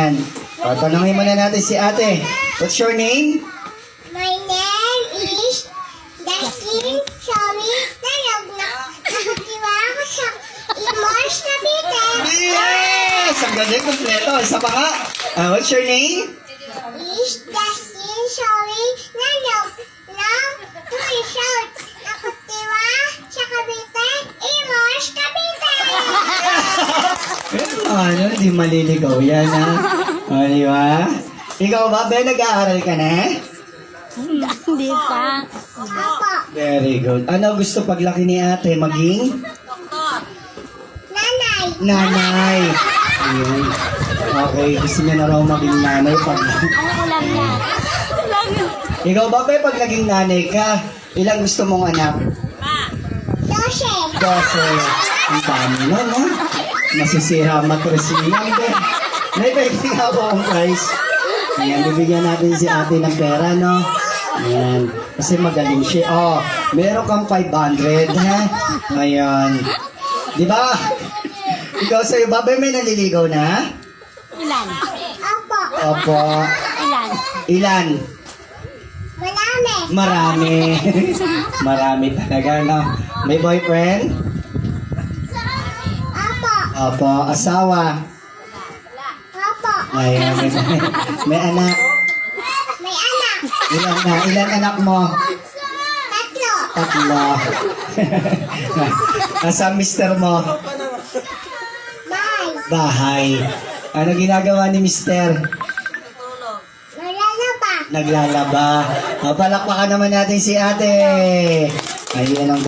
Ayan. O, tanongin muna natin si ate. What's your name? My name is Daslin Shami. Nakatiwa ako sa Imos Cavite. Yes! Ang galing, kompleto. Isa pa nga. What's your name? Is Daslin Shami. Tulisod. Nakatiwa sa Cavite. Imos Cavite. Ano, di maliligaw yan, ha? O, di ba? Ikaw ba, Ben, nag-aaral ka na? Hindi pa. Opo. Very good. Ano gusto paglaki ni ate? Maging? Nanay. Nanay. Ayun. Okay, gusto niya na raw maging nanay pag... Ano ko lang yan? Ikaw ba, Ben, pag naging nanay ka, ilang gusto mong anak? 12. 12. Ang dami na, no? Masisira matres niya. May pwede nga po akong prize. Ayan, bibigyan natin si ate ng pera, no? Ayan. Kasi magaling siya. Oh, meron kang 500, ha? Ayan. Di ba? Ikaw sa'yo, babay, may naliligaw na? Ilan? Opo. Opo. Ilan? Ilan? Marami. Marami. Marami talaga, no? May boyfriend? Opo. Opo. Asawa? Opo. Ayan. May anak? May anak. Ilan anak mo? Tatlo. Tatlo. Asa mister mo? Bye. Bahay. Ano ginagawa ni mister? Malalaba. Naglalaba. Palakpakan naman natin si ate. Ayan ang